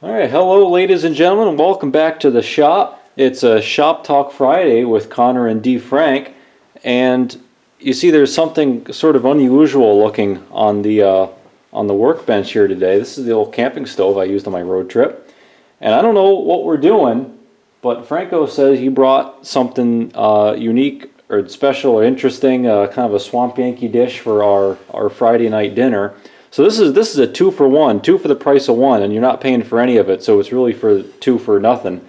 All right, hello, ladies and gentlemen, and welcome back to the shop. It's a Shop Talk Friday with Connor and D. Frank, and you see there's something sort of unusual looking on the workbench here today. This is the old camping stove I used on my road trip, and I don't know what we're doing, but Franko says he brought something unique or special or interesting, kind of a swamp Yankee dish for our Friday night dinner. So this is a 2 for 1, 2 for the price of 1, and you're not paying for any of it, so it's really for 2 for nothing.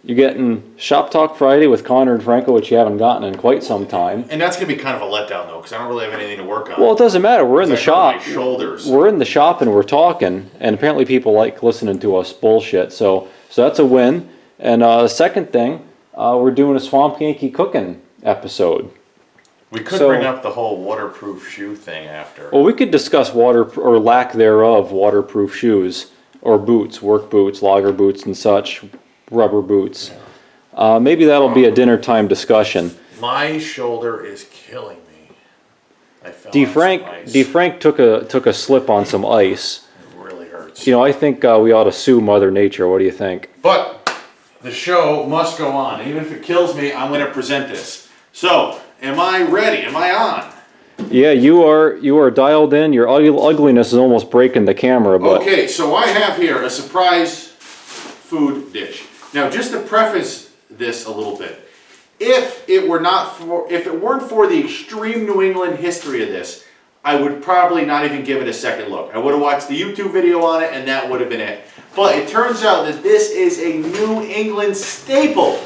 You're getting Shop Talk Friday with Connor and Franko, which you haven't gotten in quite some time. And that's going to be kind of a letdown, though, because I don't really have anything to work on. Well, it doesn't matter. We're in the shop. My shoulders. We're in the shop and we're talking, and apparently people like listening to us bullshit. So that's a win. And second thing, we're doing a Swamp Yankee cooking episode. We could bring up the whole waterproof shoe thing after. Well, we could discuss water or lack thereof waterproof shoes or boots, work boots, logger boots, and such, rubber boots. Maybe that'll be a dinner time discussion. My shoulder is killing me. I fell D. on Frank, some ice. D. Frank took a slip on some ice. It really hurts. You know, I think we ought to sue Mother Nature. What do you think? But the show must go on. Even if it kills me, I'm going to present this. So, am I ready? Am I on? Yeah, you are dialed in. Your ugliness is almost breaking the camera. But Okay, so I have here a surprise food dish. Now, just to preface this a little bit, if it weren't for the extreme New England history of this, I would probably not even give it a second look. I would have watched the YouTube video on it, and that would have been it. But it turns out that this is a New England staple,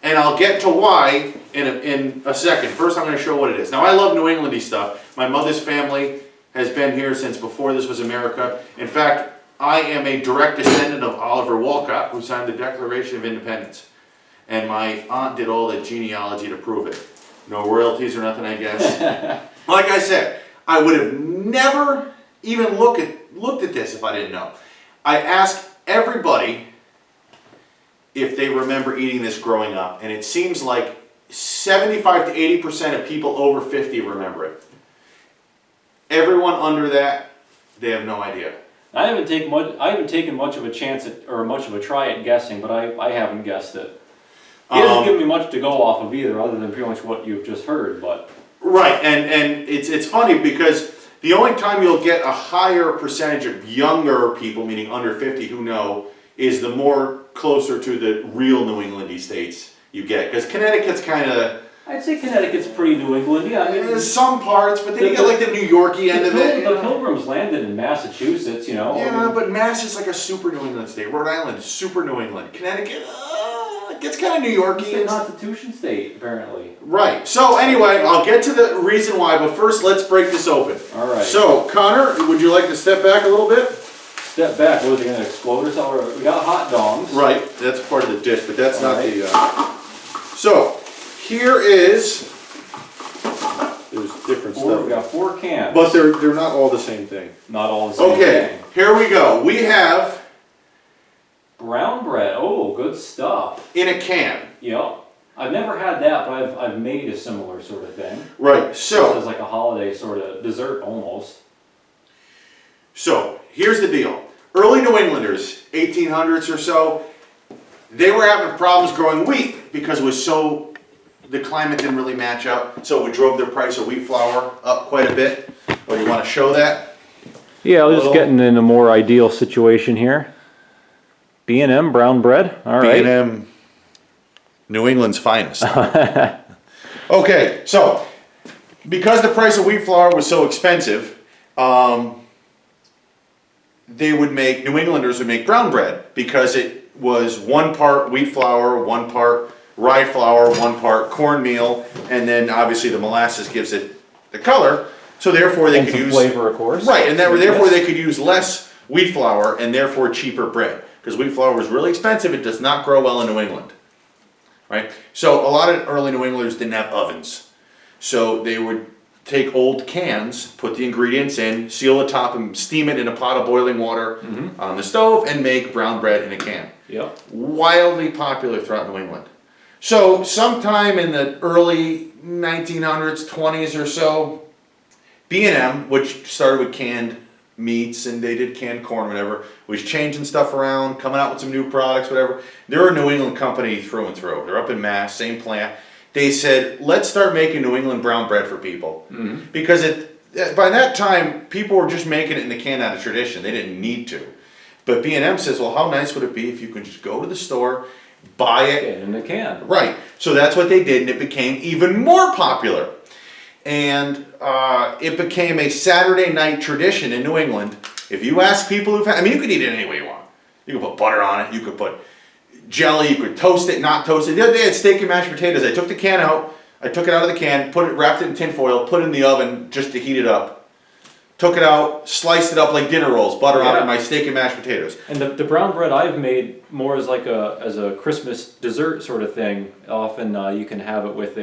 and I'll get to why in a second. First, I'm going to show what it is. Now, I love New Englandy stuff. My mother's family has been here since before this was America. In fact, I am a direct descendant of Oliver Wolcott, who signed the Declaration of Independence. And my aunt did all the genealogy to prove it. No royalties or nothing, I guess. Like I said, I would have never even looked at this if I didn't know. I asked everybody if they remember eating this growing up, and it seems like 75 to 80% of people over 50 remember it. Everyone under that, they have no idea. I haven't taken much of a chance at, or much of a try at guessing, but I haven't guessed it. He hasn't given me much to go off of either, other than pretty much what you've just heard. But right, and it's funny because the only time you'll get a higher percentage of younger people, meaning under 50, who know, is the more closer to the real New Englandy states you get. Because Connecticut's kind of... I'd say Connecticut's pretty New England. Yeah, I mean, there's some parts, but then you get like the New Yorkie end of it. The Pilgrims landed in Massachusetts, you know. Yeah, but Mass is like a super New England state. Rhode Island is super New England. Connecticut, it gets kind of New Yorkie. It's a Constitution state, apparently. Right. So anyway, I'll get to the reason why, but first let's break this open. All right. So, Connor, would you like to step back a little bit? Step back. What is it going to explode or something? We got hot dogs. Right. That's part of the dish, but that's not right. the... So, here is... There's different stuff. We got 4 cans. But they're not all the same thing. Not all the same Okay, thing. here we go. We have... Brown bread. Oh, good stuff. in a can. Yep. I've never had that, but I've made a similar sort of thing. Right, so... This is like a holiday sort of dessert almost. So, here's the deal. Early New Englanders, 1800s or so, they were having problems growing wheat because it was so, the climate didn't really match up, so it drove their price of wheat flour up quite a bit. Oh, you want to show that? Yeah, we're just getting in a more ideal situation here. B&M brown bread. All right. B&M, New England's finest. Okay, so, because the price of wheat flour was so expensive, New Englanders would make brown bread because it was 1 part wheat flour, 1 part rye flour, 1 part cornmeal, and then obviously the molasses gives it the color. So therefore they could use flavor, of course. Right, and therefore they could use less wheat flour and therefore cheaper bread because wheat flour was really expensive. It does not grow well in New England. Right, so a lot of early New Englanders didn't have ovens, so they would take old cans, put the ingredients in, seal the top, and steam it in a pot of boiling water on the stove, and make brown bread in a can. Yep. Wildly popular throughout New England. So sometime in the early 1900s, 20s or so, B&M, which started with canned meats and they did canned corn, whatever. Was changing stuff around, coming out with some new products, whatever. They're a New England company through and through. They're up in Mass, same plant. They said, let's start making New England brown bread for people. Because by that time, people were just making it in the can out of tradition. They didn't need to. But B&M says, well, how nice would it be if you could just go to the store, buy it. In the can. Right. So that's what they did, and it became even more popular. And it became a Saturday night tradition in New England. If you ask people who've had, I mean, you could eat it any way you want. You could put butter on it, you could put jelly, you could toast it, not toast it. The other day I had steak and mashed potatoes. I took the can out, I took it out of the can, wrapped it in tin foil, put it in the oven just to heat it up. Took it out, sliced it up like dinner rolls, butter on it, my steak and mashed potatoes. And the brown bread I've made more as like a Christmas dessert sort of thing. Often you can have it with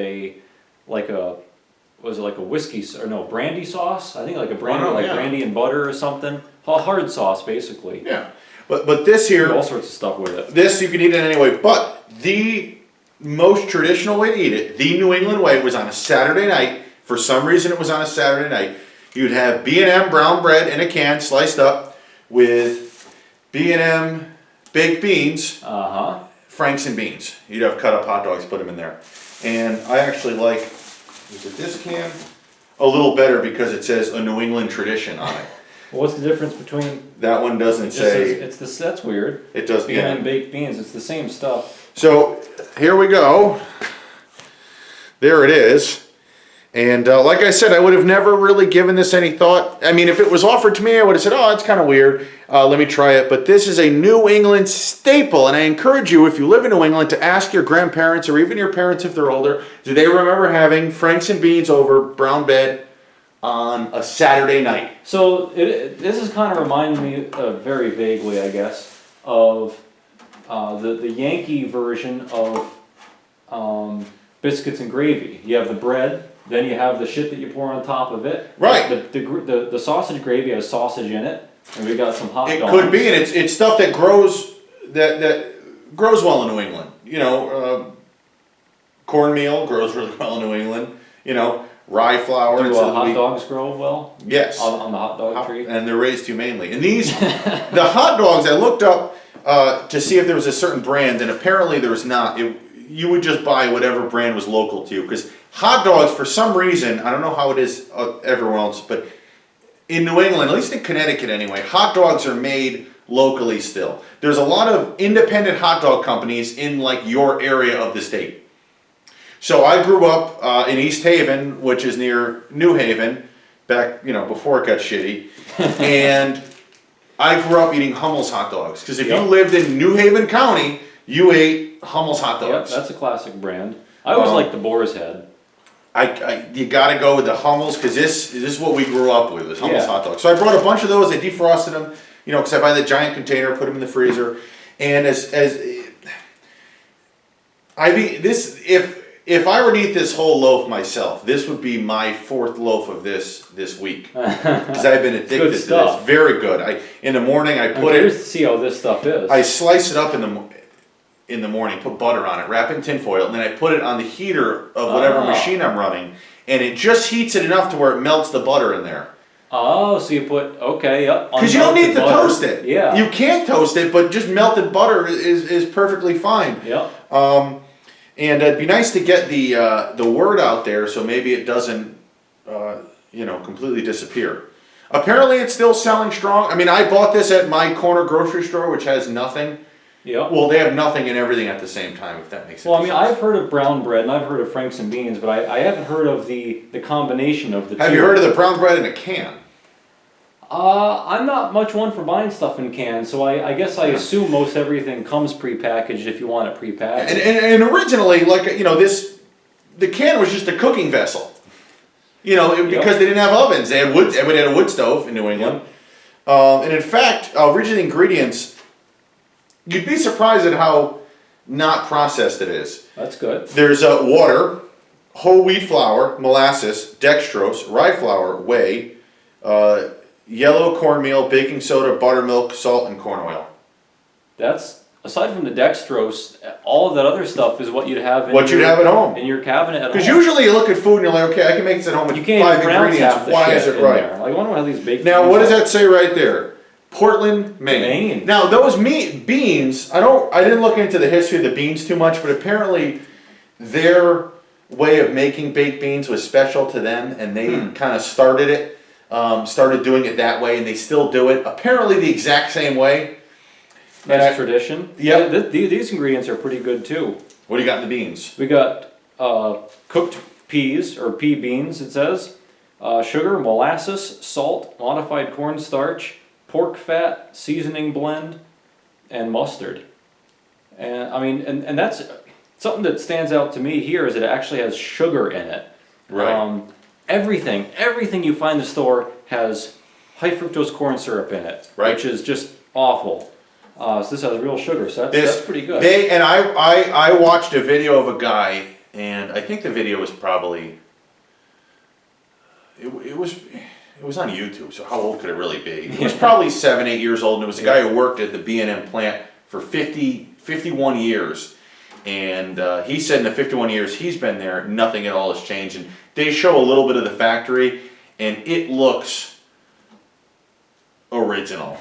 was it like a whiskey or no brandy sauce? I think like a brandy brandy and butter or something. A hard sauce basically. Yeah, but this here, do all sorts of stuff with it. This you can eat it anyway. But the most traditional way to eat it, the New England way, was on a Saturday night. For some reason, it was on a Saturday night. You'd have B&M brown bread in a can, sliced up, with B&M baked beans, Franks and beans. You'd have cut up hot dogs, put them in there. And I actually like, is it this can? A little better because it says a New England tradition on it. Well, what's the difference between? That one doesn't say. That's weird. It does. B&M baked beans. It's the same stuff. So here we go. There it is. And like I said, I would have never really given this any thought. I mean, if it was offered to me, I would have said, oh, that's kind of weird. Let me try it. But this is a New England staple. And I encourage you, if you live in New England, to ask your grandparents or even your parents if they're older, do they remember having Franks and beans over brown bread on a Saturday night? So this is kind of reminding me, very vaguely, I guess, of the Yankee version of biscuits and gravy. You have the bread. Then you have the shit that you pour on top of it. Right. The sausage gravy has sausage in it, and we got some hot dogs. It could be, and it's stuff that grows that grows well in New England. You know, cornmeal grows really well in New England. You know, rye flour. Do hot dogs grow well? Yes. On the hot dog tree. And they're raised humanely. And these, the hot dogs, I looked up to see if there was a certain brand, and apparently there was not. You would just buy whatever brand was local to you, because hot dogs, for some reason, I don't know how it is everywhere else, but in New England, at least in Connecticut anyway, hot dogs are made locally still. There's a lot of independent hot dog companies in like your area of the state. So I grew up in East Haven, which is near New Haven, back, before it got shitty. And I grew up eating Hummel's hot dogs, because if you lived in New Haven County, you ate Hummel's hot dogs. Yep, that's a classic brand. I always liked the Boar's Head. You got to go with the Hummels, because this is what we grew up with, was Hummel's hot dogs. So I brought a bunch of those. I defrosted them, because I buy the giant container, put them in the freezer. And if I were to eat this whole loaf myself, this would be my fourth loaf of this week, because I've been addicted to this. Very good. In the morning I put it. Curious to see how this stuff is. I slice it up in the morning, put butter on it, wrap it in tin foil, and then I put it on the heater of whatever machine I'm running, and it just heats it enough to where it melts the butter in there. Oh, so you put, yep. Because you don't need to toast it. Yeah. You can toast it, but just melted butter is perfectly fine. Yep. And it'd be nice to get the word out there, so maybe it doesn't, completely disappear. Apparently it's still selling strong. I mean, I bought this at my corner grocery store, which has nothing. Yeah. Well, they have nothing and everything at the same time, if that makes sense. Well, I mean, I've heard of brown bread and I've heard of Franks and beans, but I haven't heard of the combination of the two. Have you heard of the brown bread in a can? I'm not much one for buying stuff in cans, so I guess I assume most everything comes prepackaged if you want it prepackaged. And originally, the can was just a cooking vessel. Because they didn't have ovens. They had wood. Everybody had a wood stove in New England. Yep. And in fact, original ingredients. You'd be surprised at how not processed it is. That's good. There's water, whole wheat flour, molasses, dextrose, rye flour, whey, yellow cornmeal, baking soda, buttermilk, salt, and corn oil. That's aside from the dextrose, all of that other stuff is what you'd have in What you'd have at home. in your cabinet at home. Because usually you look at food and you're like, okay, I can make this at home with you can't 5 even pronounce ingredients. half the Why shit is it in right? there. Like, I wonder how these baked Now, beans what does are. that say right there? Portland, Maine. Now, those beans, I didn't look into the history of the beans too much, but apparently their way of making baked beans was special to them, and they kind of started it, started doing it that way, and they still do it. Apparently the exact same way. That's tradition. Yeah. These ingredients are pretty good too. What do you got in the beans? We got cooked peas, or pea beans it says, sugar, molasses, salt, modified cornstarch, pork fat, seasoning blend, and mustard. And I mean, and that's something that stands out to me here is it actually has sugar in it. Right. Everything you find in the store has high fructose corn syrup in it, Right. which is just awful. So this has real sugar, so that's pretty good. I watched a video of a guy, and I think the video was probably it was on YouTube. So how old could it really be? It was probably 7, 8 years old, and it was a guy who worked at the B&M plant for 51 years. And he said in the 51 years he's been there, nothing at all has changed. And they show a little bit of the factory, and it looks original.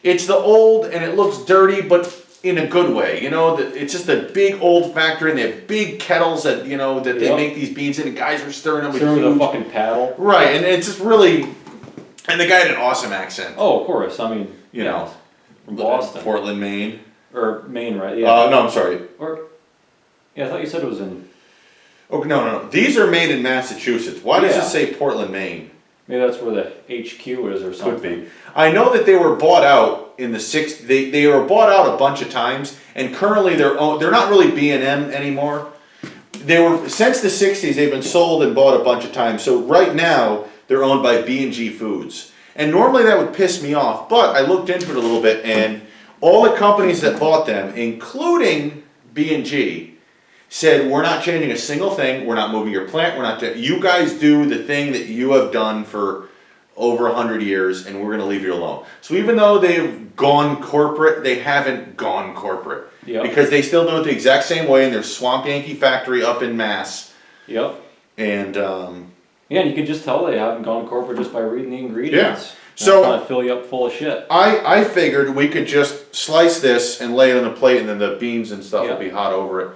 It's the old, and it looks dirty, but in a good way. You know, it's just a big old factory, and they have big kettles that they make these beans in, and guys are stirring them with a fucking paddle. Right, and it's just really, and the guy had an awesome accent. Oh, of course. I mean, you know, from Boston, Portland, Maine, or Maine, right? Yeah. No, I'm sorry. Yeah, I thought you said it was in. Oh no. These are made in Massachusetts. Why does it say Portland, Maine? Maybe that's where the HQ is or something. Could be. I know that they were bought out in the They were bought out a bunch of times, and currently they're not really B&M anymore. They were since the '60s. They've been sold and bought a bunch of times. So right now they're owned by B&G Foods, and normally that would piss me off. But I looked into it a little bit, and all the companies that bought them, including B&G, said, we're not changing a single thing, we're not moving your plant, you guys do the thing that you have done for over 100 years, and we're going to leave you alone. So even though they've gone corporate, they haven't gone corporate. Yep. Because they still do it the exact same way in their Swamp Yankee factory up in Mass. Yep. And yeah, and you can just tell they haven't gone corporate just by reading the ingredients. Yeah. So kind of fill you up full of shit. I figured we could just slice this and lay it on a plate, and then the beans and stuff will be hot over it.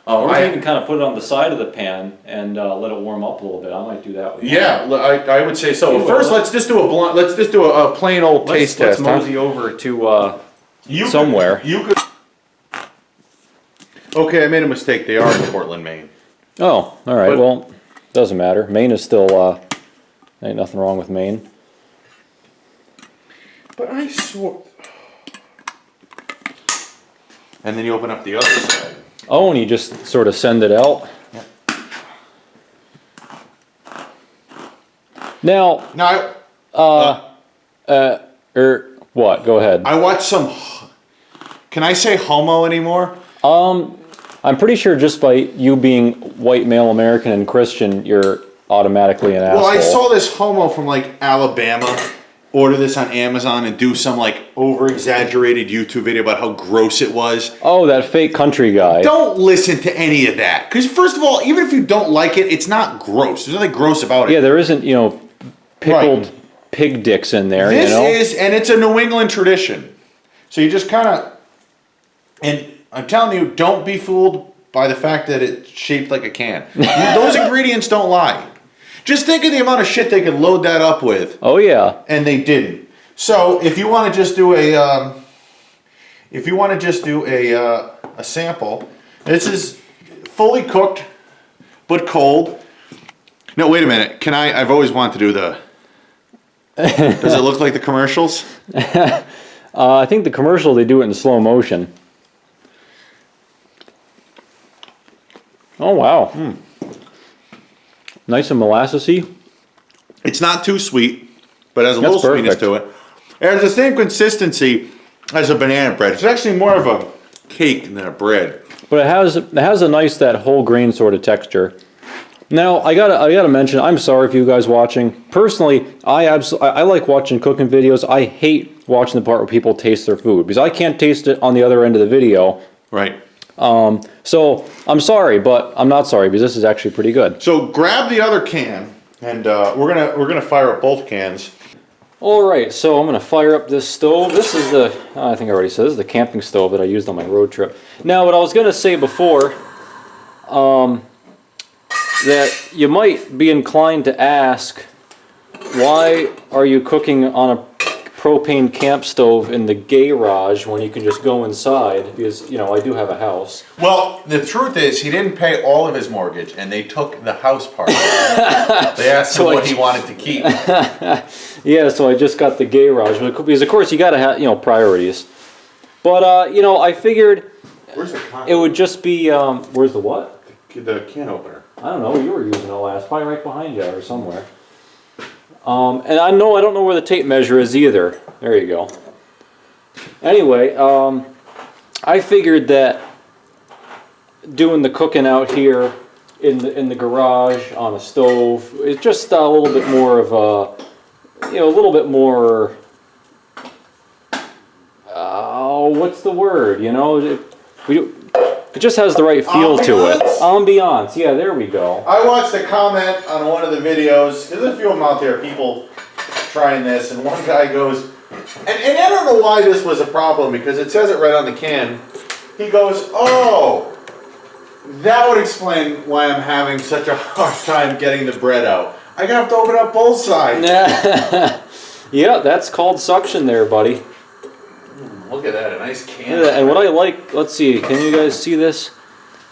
Or you can kind of put it on the side of the pan and let it warm up a little bit. I might do that with I would say so. Well, first, let's just do a plain old taste test. Let's mosey over to somewhere. Okay, I made a mistake. They are in Portland, Maine. Oh, all right. Well, doesn't matter. Maine is still ain't nothing wrong with Maine. But I swore. And then you open up the other side. Oh, and you just sort of send it out. Now, what? Go ahead. I watched some. Can I say homo anymore? I'm pretty sure just by you being white male American and Christian, you're automatically an asshole. Well, I saw this homo from like Alabama order this on Amazon and do some like over-exaggerated YouTube video about how gross it was. Oh, that fake country guy. Don't listen to any of that. Because first of all, even if you don't like it, it's not gross. There's nothing gross about it. Yeah, there isn't, pickled pig dicks in there, This is, and it's a New England tradition. So you just kind of, and I'm telling you, don't be fooled by the fact that it's shaped like a can. Those ingredients don't lie. Just think of the amount of shit they could load that up with. Oh yeah. And they didn't. So if you want to just do a sample, this is fully cooked but cold. No, wait a minute. I've always wanted to do the. Does it look like the commercials? I think the commercial they do it in slow motion. Oh wow. Nice and molassesy. It's not too sweet, but it has a little sweetness to it. It has the same consistency as a banana bread. It's actually more of a cake than a bread. But it has a nice that whole grain sort of texture. Now I gotta mention, I'm sorry for you guys watching. Personally, I like watching cooking videos. I hate watching the part where people taste their food because I can't taste it on the other end of the video. Right. So I'm sorry, but I'm not sorry because this is actually pretty good. So grab the other can, and we're gonna fire up both cans. All right, so I'm gonna fire up this stove. This is the, I think I already said, this is the camping stove that I used on my road trip. Now, what I was gonna say before, that you might be inclined to ask, why are you cooking on a propane camp stove in the garage when you can just go inside? Because, you know, I do have a house. Well, the truth is, he didn't pay all of his mortgage, and they took the house part. They asked him what he wanted to keep. Yeah, so I just got the garage because, of course, you got to have, you know, priorities. But you know, I figured Where's the can? it would just be where's the what? The can opener. I don't know. You were using it last, probably right behind you or somewhere. And I don't know where the tape measure is either. There you go. Anyway, I figured that doing the cooking out here in the garage on a stove is just a little bit more of a, you know, a little bit more. What's the word? You know, it just has the right feel to it. Ambiance. Yeah, there we go. I watched a comment on one of the videos. There's a few of them out there, people trying this, and one guy goes, and I don't know why this was a problem because it says it right on the can. He goes, oh, that would explain why I'm having such a hard time getting the bread out. I have to open up both sides. Yeah, that's called suction there, buddy. Look at that, a nice can. Yeah, and what I like, let's see, can you guys see this?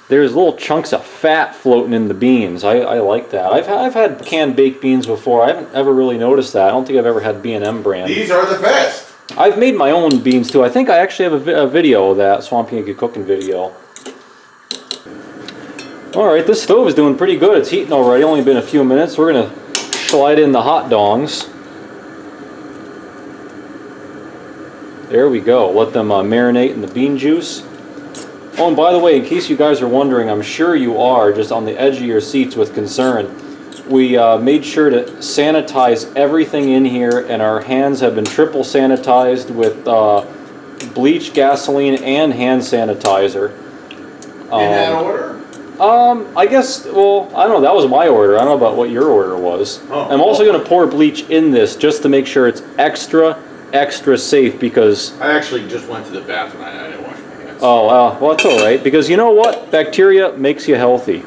There's little chunks of fat floating in the beans. I like that. I've had canned baked beans before. I haven't ever really noticed that. I don't think I've ever had B&M brand. These are the best. I've made my own beans too. I think I actually have a video of that, Swamp Yankee cooking video. Alright, this stove is doing pretty good. It's heating already, only been a few minutes. We're going to slide in the hot dogs. There we go. Let them marinate in the bean juice. Oh, and by the way, in case you guys are wondering, I'm sure you are just on the edge of your seats with concern. We made sure to sanitize everything in here, and our hands have been triple sanitized with bleach, gasoline, and hand sanitizer. In that order? I guess, well, I don't know. That was my order. I don't know about what your order was. Oh, I'm also going to pour bleach in this just to make sure it's extra safe because... I actually just went to the bathroom. I didn't wash my hands. Oh, well, that's all right. Because you know what? Bacteria makes you healthy.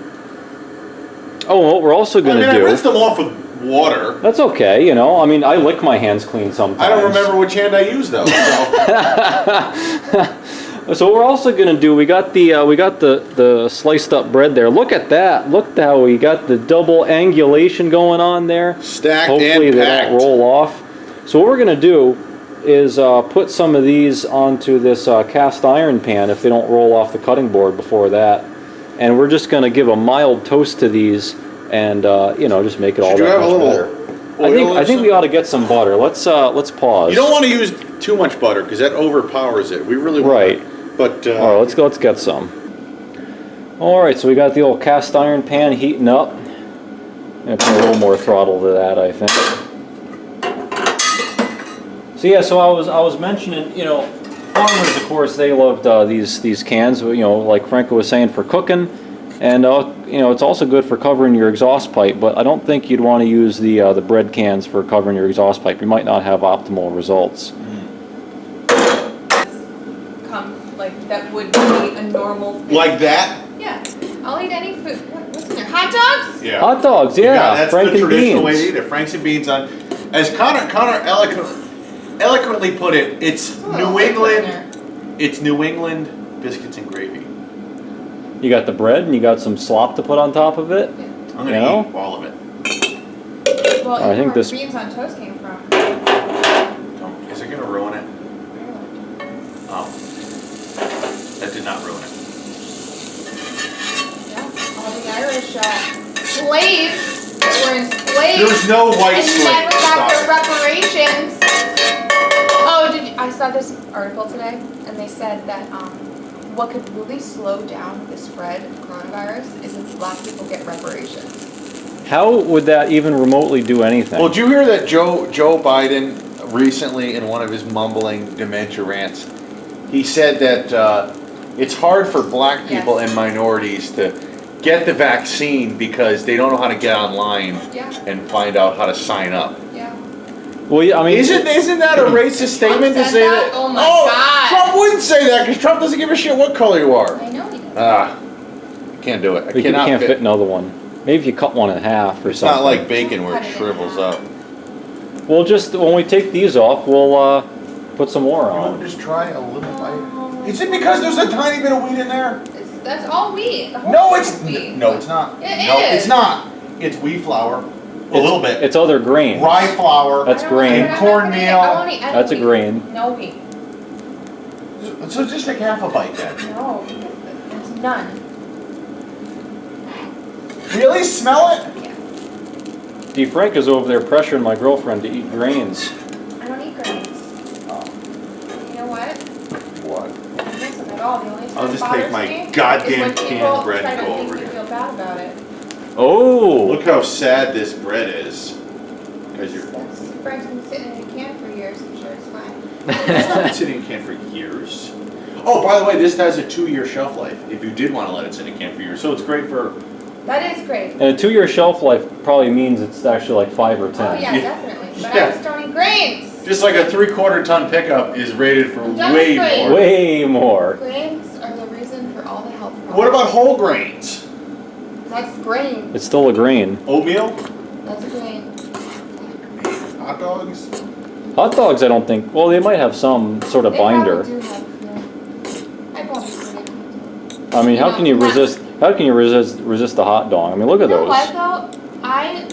Oh, what we're also going to do... I rinsed them off with water. That's okay, you know. I mean, I lick my hands clean sometimes. I don't remember which hand I used, though. So. So what we're also going to do, we got the sliced up bread there. Look at that. Look how we got the double angulation going on there. Stacked Hopefully and they packed. don't roll off. So what we're going to do is put some of these onto this cast iron pan if they don't roll off the cutting board before that. And we're just going to give a mild toast to these and you know, just make it all that much better. I think we ought to get some butter. Let's pause. You don't want to use too much butter because that overpowers it. We really want right. But all right, let's get some. All right, so we got the old cast iron pan heating up. And put a little more throttle to that, I think. So yeah, so I was mentioning, you know, farmers, of course, they loved these cans. You know, like Franko was saying, for cooking, and you know, it's also good for covering your exhaust pipe. But I don't think you'd want to use the bread cans for covering your exhaust pipe. You might not have optimal results. Like that would be a normal food. like that? Yeah. I'll eat any food. What's in there? Hot dogs? Yeah. Hot dogs, yeah. That's Frank the and traditional way beans. to eat it. Franks and beans on. As Connor eloquently put it, it's New England. It's New England biscuits and gravy. You got the bread and you got some slop to put on top of it. Yeah. I'm gonna eat all of it. Well, I think where this beans on toast came from. Is it gonna ruin it? Oh, that did not ruin it. Yeah. All the Irish slaves that were enslaved. There's no white and slave. never got their Stop reparations. Oh, I saw this article today, and they said that what could really slow down the spread of coronavirus is if black people get reparations. How would that even remotely do anything? Well, did you hear that Joe Biden recently in one of his mumbling dementia rants, he said that it's hard for black people and minorities to get the vaccine because they don't know how to get online and find out how to sign up. Yeah. Well, yeah, I mean, Isn't that a racist statement to say that? Oh my God. Trump wouldn't say that because Trump doesn't give a shit what color you are. I know he does. Can't do it. I you cannot can't fit another one. Maybe if you cut one in half or It's something. not like bacon where it shrivels up. We'll just, when we take these off, we'll put some more You on. won't just try a little bite? Is it because there's a tiny bit of wheat in there? That's all wheat. The whole No, thing it's is wheat. no, it's not. It No, is. it's not. It's wheat flour. A little bit. It's other grains. Rye flour. That's I don't want grain. it. I'm not Cornmeal. gonna eat it. I won't eat any That's a wheat. grain. No wheat. So just take half a bite then. No. It's none. Really? Smell it? Yeah. D. Frank is over there pressuring my girlfriend to eat grains. I don't eat grains. Oh. You know what? What? I don't miss them at all. The only time I'll it just bothers take my me goddamn is when canned people bread try and to go make over me here. feel bad about it. Oh! Look how sad this bread is. Because you're That's Frank's been sitting in a can for years. I'm sure it's fine. it's been sitting in a can for years. Oh, by the way, this has a 2-year shelf life. If you did want to let it sit in a can for years, so it's great for. That is great. And a 2-year shelf life probably means it's actually like 5 or 10. Oh yeah, Yeah. definitely. But Yeah. I just don't eat grains. Just like a 3/4 ton pickup is rated for I'm done way with more. Way more. Grains are the reason for all the health problems. What about whole grains? That's grain. It's still a grain. Oatmeal? That's a grain. Hot dogs? Hot dogs, I don't think. Well, they might have some sort of They binder. probably do have, yeah. I probably would. I mean, how can you not- resist? How can you resist the hot dog? I mean, look at You know those. what though? I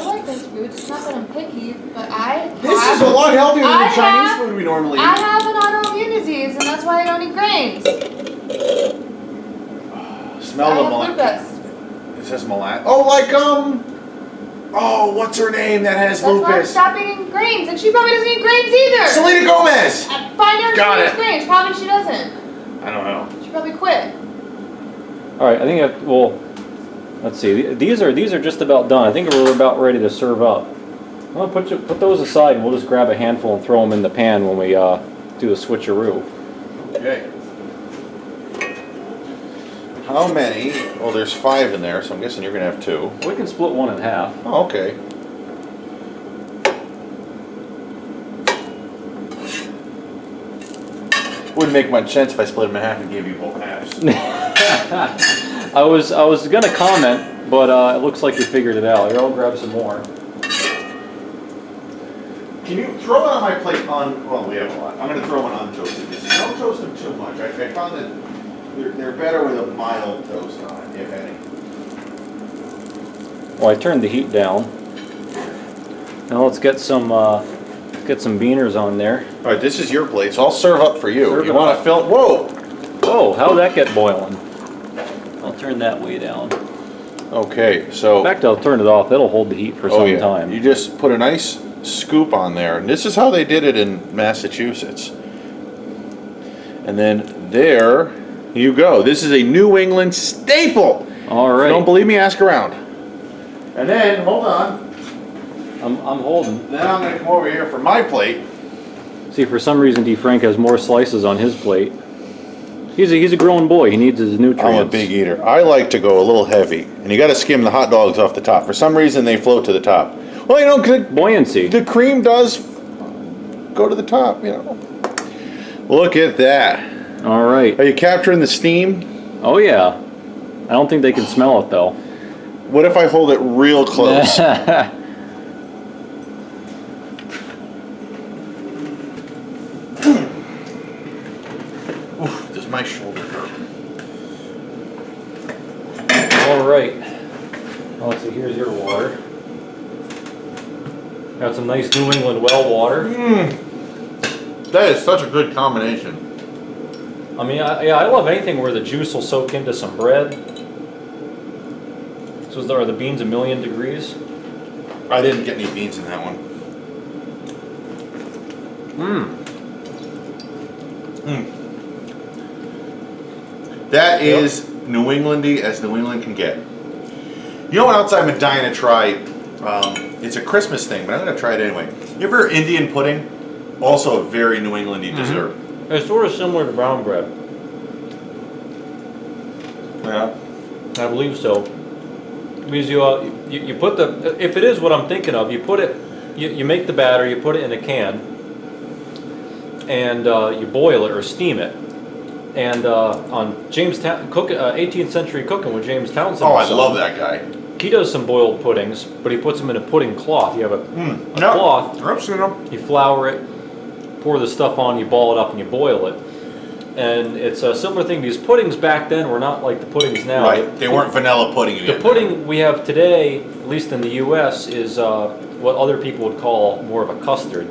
like this food. It's not that I'm picky, but This is a lot healthier than I the Chinese have- food we normally I eat. have an autoimmune disease, and that's why I don't eat grains. Smell I the have molasses. lupus. It says molasses. Oh, like oh, what's her name that has That's why I'm lupus? stop eating grains, and she probably doesn't eat grains either. Selena Gomez. Find out if Got she it. eats grains. Probably she doesn't. I don't know. She probably quit. All right, I think. Well, let's see. These are just about done. I think we're about ready to serve up. I'm gonna put those aside, and we'll just grab a handful and throw them in the pan when we do the switcheroo. Okay. How many? Well, there's 5 in there, so I'm guessing you're gonna have 2. We can split one in half. Oh, okay. Wouldn't make much sense if I split them in half and gave you both halves. I was gonna comment, but it looks like you figured it out. Here, I'll grab some more. Can you throw it on my plate well, we have a lot. I'm going to throw one untoasted. Just don't toast them too much. I found that they're better with a mild toast on it, if any. Well, I turned the heat down. Now let's get some beaners on there. All right, this is your plate, so I'll serve up for you. Serve You it want up. to fill? Whoa! Whoa, how'd that get boiling? I'll turn that way down. Okay, so In fact, I'll turn it off. It'll hold the heat for some time. You just put a nice scoop on there, and this is how they did it in Massachusetts. And then there you go. This is a New England staple. All If you right. don't believe me? Ask around. And then hold on. I'm holding. Then I'm going to come over here for my plate. See, for some reason, D. Frank has more slices on his plate. He's a grown boy. He needs his nutrients. I'm a big eater. I like to go a little heavy, and you got to skim the hot dogs off the top. For some reason, they float to the top. Well, you know, Buoyancy. the cream does go to the top. You know. Look at that. All right. Are you capturing the steam? Oh yeah. I don't think they can smell it though. What if I hold it real close? Oof, does my shoulder hurt? All right. Well, let's see. Here's your water. Got some nice New England well water. That is such a good combination. I mean, I love anything where the juice will soak into some bread. So are the beans a million degrees? I didn't get any beans in that one. That is New Englandy as New England can get. You know what else I've been dying to try? It's a Christmas thing, but I'm going to try it anyway. You ever Indian pudding? Also a very New Englandy dessert. It's sort of similar to brown bread. Yeah. I believe so. Because you put the, if it is what I'm thinking of, you put it, you make the batter, you put it in a can, and you boil it or steam it. And on 18th Century Cooking with James Townsend. Oh, I love that guy. He does some boiled puddings, but he puts them in a pudding cloth. You have a cloth, I've seen them. you flour it, pour the stuff on, you ball it up, and you boil it. And it's a similar thing. These puddings back then were not like the puddings now. Right, they weren't vanilla pudding. The pudding we have today, at least in the U.S., is what other people would call more of a custard.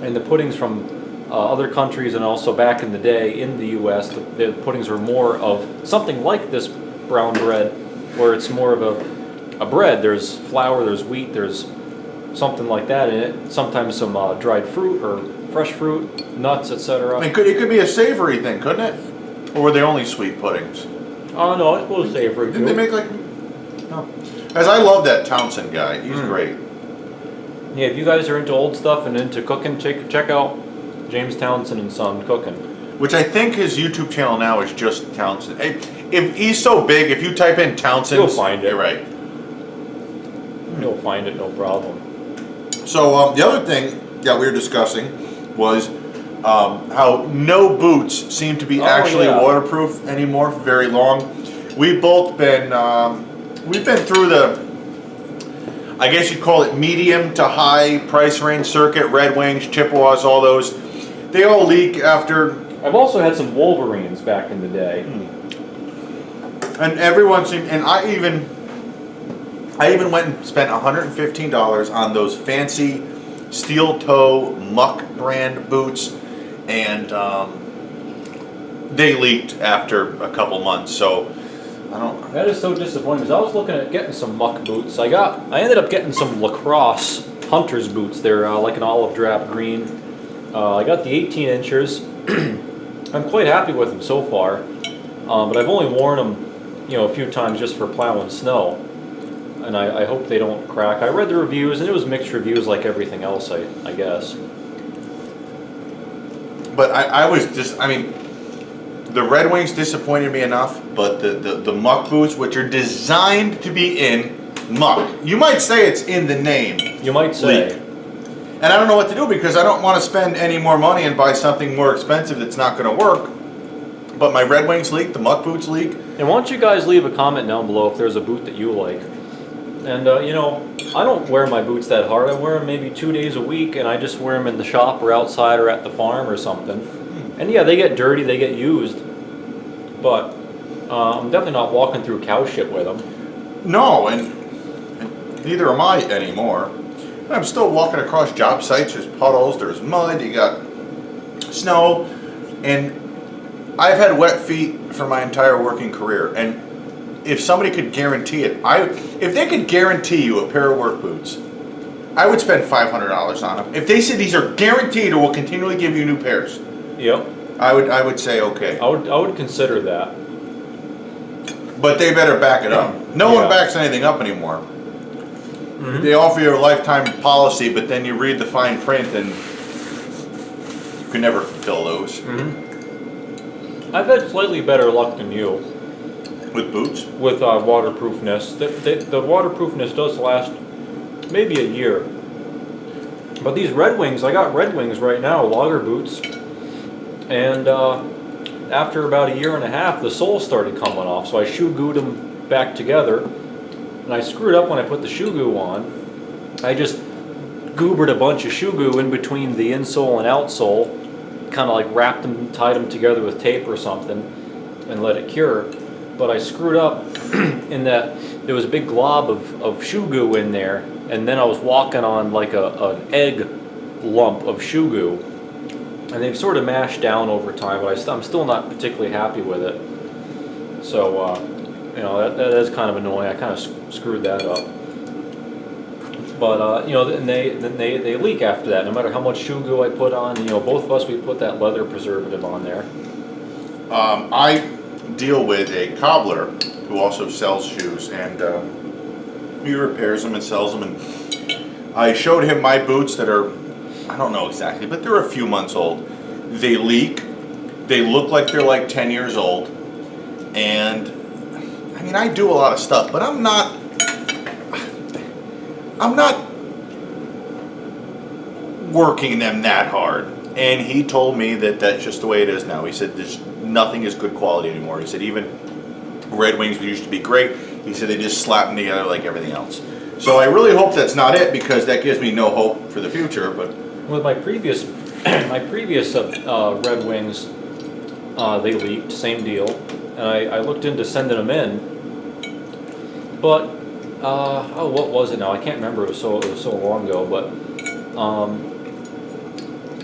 And the puddings from other countries and also back in the day in the U.S., the puddings were more of something like this brown bread, where it's more of a bread. There's flour, there's wheat, there's something like that in it. Sometimes some dried fruit or fresh fruit, nuts, etc. It could be a savory thing, couldn't it? Or were they only sweet puddings? Oh no, I suppose savory too. Didn't they make like... No. As I love that Townsend guy. He's great. Yeah, if you guys are into old stuff and into cooking, check out James Townsend and Son Cooking. Which I think his YouTube channel now is just Townsend. If he's so big, if you type in Townsend... You'll find it. You're right. You'll find it, no problem. So the other thing that we were discussing was how no boots seem to be actually waterproof anymore for very long. We've both been through the, I guess you'd call it medium to high price range circuit, Red Wings, Chippewas, all those. They all leak after. I've also had some Wolverines back in the day. And everyone seemed, and I even went and spent $115 on those fancy steel toe Muck brand boots, and they leaked after a couple months. So I don't. That is so disappointing because I was looking at getting some Muck boots. I ended up getting some lacrosse hunter's boots. They're like an olive drab green. I got the 18 inchers. I'm quite happy with them so far, but I've only worn them, a few times just for plowing snow. And I hope they don't crack. I read the reviews, and it was mixed reviews like everything else, I guess. But I mean, the Red Wings disappointed me enough, but the Muck boots, which are designed to be in muck. You might say it's in the name. You might say. Leak. And I don't know what to do because I don't want to spend any more money and buy something more expensive that's not going to work. But my Red Wings leak, the Muck boots leak. And why don't you guys leave a comment down below if there's a boot that you like. And, I don't wear my boots that hard. I wear them maybe 2 days a week, and I just wear them in the shop or outside or at the farm or something. And yeah, they get dirty, they get used. But I'm definitely not walking through cow shit with them. No, and neither am I anymore. I'm still walking across job sites. There's puddles, there's mud, you got snow, and I've had wet feet for my entire working career. And if somebody could guarantee it, if they could guarantee you a pair of work boots, I would spend $500 on them. If they said these are guaranteed or will continually give you new pairs, yep, I would say okay. I would consider that. But they better back it up. No one backs anything up anymore. Mm-hmm. They offer you a lifetime policy, but then you read the fine print and you can never fulfill those. Mm-hmm. I've had slightly better luck than you. With boots? With waterproofness. The waterproofness does last maybe a year. But these Red Wings, I got Red Wings right now, lager boots. And after about a year and a half, the soles started coming off. So I shoe gooed them back together. And I screwed up when I put the shoe goo on. I just goobered a bunch of shoe goo in between the insole and outsole. Kind of like wrapped them, tied them together with tape or something, and let it cure. But I screwed up in that there was a big glob of shoe goo in there, and then I was walking on like an egg lump of shoe goo. And they've sort of mashed down over time, but I'm still not particularly happy with it. So, that is kind of annoying. I kind of screwed that up. But, and they leak after that, no matter how much shoe goo I put on. Both of us, we put that leather preservative on there. I deal with a cobbler who also sells shoes, and He repairs them and sells them, and I showed him my boots that are, I don't know exactly, but they're a few months old. They leak. They look like they're like 10 years old. And I mean, I do a lot of stuff, but I'm not working them that hard. And he told me that that's just the way it is now. He said there's nothing is good quality anymore. He said even Red Wings used to be great. He said they just slap them together like everything else. So I really hope that's not it, because that gives me no hope for the future. But with my previous Red Wings, they leaked, same deal, and I looked into sending them in, but what was it now? I can't remember. It was so long ago, but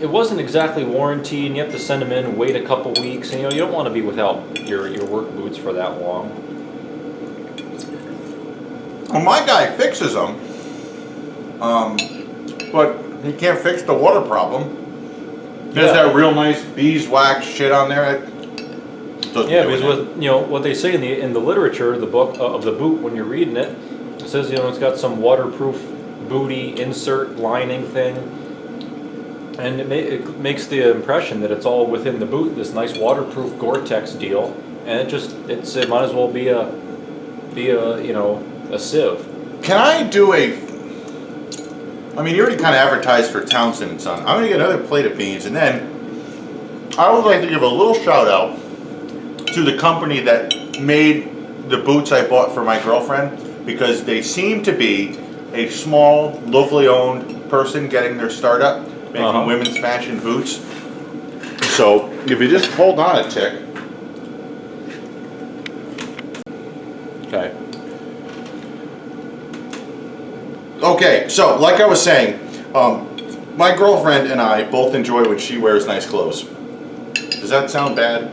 it wasn't exactly warranted, and you have to send them in and wait a couple weeks, and you don't want to be without your work boots for that long. Well, my guy fixes them, but he can't fix the water problem. There's that real nice beeswax shit on there. Yeah, because what they say in the literature, the book of the boot, when you're reading it, it says it's got some waterproof booty insert lining thing, and it makes the impression that it's all within the boot, this nice waterproof Gore-Tex deal, and it might as well be a sieve. Can I do I mean, you already kind of advertised for Townsend and Son. I'm going to get another plate of beans, and then I would like to give a little shout out to the company that made the boots I bought for my girlfriend, because they seem to be a small, locally owned person getting their start up, making women's fashion boots. So if you just hold on a tick. Okay. Okay, so like I was saying, my girlfriend and I both enjoy when she wears nice clothes. Does that sound bad?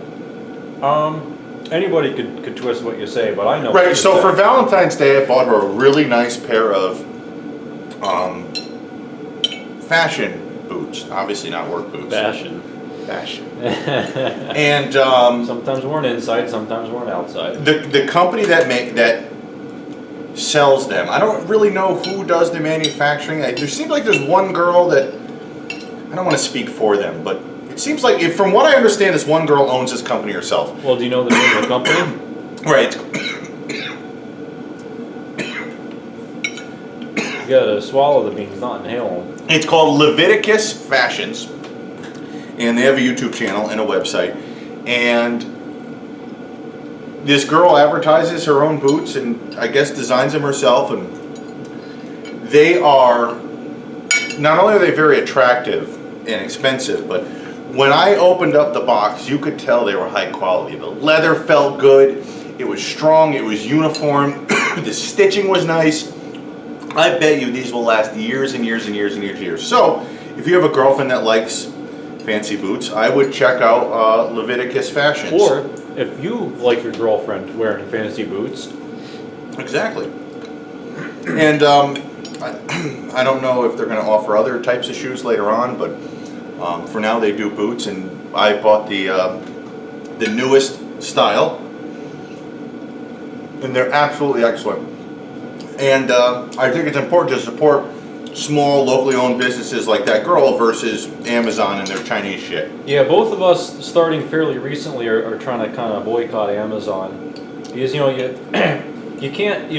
Anybody could twist what you say, but I know. Right, so for Valentine's Day, I bought her a really nice pair of fashion boots. Obviously not work boots. Fashion. And sometimes worn inside, sometimes worn outside. The company that sells them, I don't really know who does the manufacturing. There seems like there's one girl that, I don't want to speak for them, but it seems like, from what I understand, this one girl owns this company herself. Well, do you know the name of the company? Right. You gotta swallow the beans, not inhale them. It's called Leviticus Fashions, and they have a YouTube channel and a website. And this girl advertises her own boots and I guess designs them herself, and they are, not only are they very attractive and expensive, but when I opened up the box, you could tell they were high quality. The leather felt good, it was strong, it was uniform, the stitching was nice. I bet you these will last years and years and years and years and years. So if you have a girlfriend that likes fancy boots, I would check out Leviticus Fashions. Or if you like your girlfriend wearing fancy boots. Exactly. And I don't know if they're going to offer other types of shoes later on, but for now they do boots, and I bought the newest style, and they're absolutely excellent. And I think it's important to support small, locally owned businesses like that girl versus Amazon and their Chinese shit. Yeah, both of us, starting fairly recently, are trying to kind of boycott Amazon, because you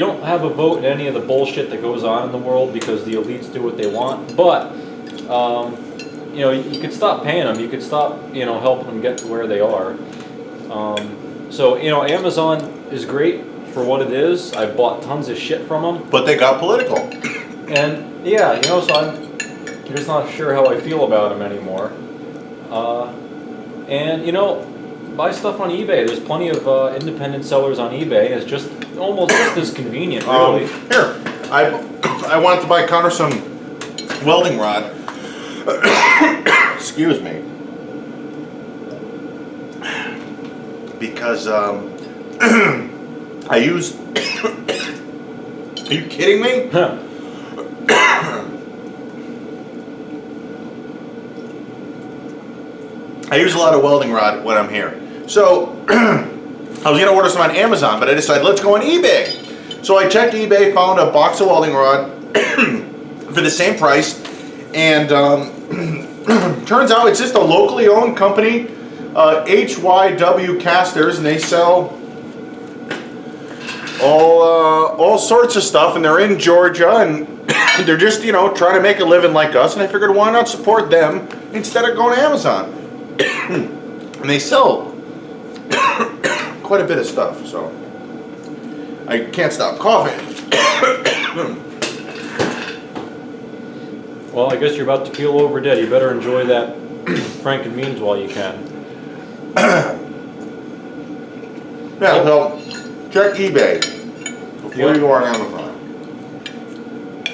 don't have a vote in any of the bullshit that goes on in the world, because the elites do what they want. But you could stop paying them. You could stop helping them get to where they are. So Amazon is great for what it is. I've bought tons of shit from them. But they got political. And yeah, so I'm just not sure how I feel about them anymore. And buy stuff on eBay. There's plenty of independent sellers on eBay. It's just almost just as convenient, really. Here, I wanted to buy Connor some welding rod. Excuse me. Because I use. Are you kidding me? I use a lot of welding rod when I'm here. So I was going to order some on Amazon, but I decided let's go on eBay. So I checked eBay, found a box of welding rod for the same price, and turns out it's just a locally owned company, HYW Casters, and they sell all sorts of stuff, and they're in Georgia, and they're just, you know, trying to make a living like us, and I figured why not support them instead of going to Amazon. And they sell quite a bit of stuff, so I can't stop coughing. Well, I guess you're about to keel over dead. You better enjoy that Frank and Beans while you can. Yeah, so check eBay before you go on Amazon.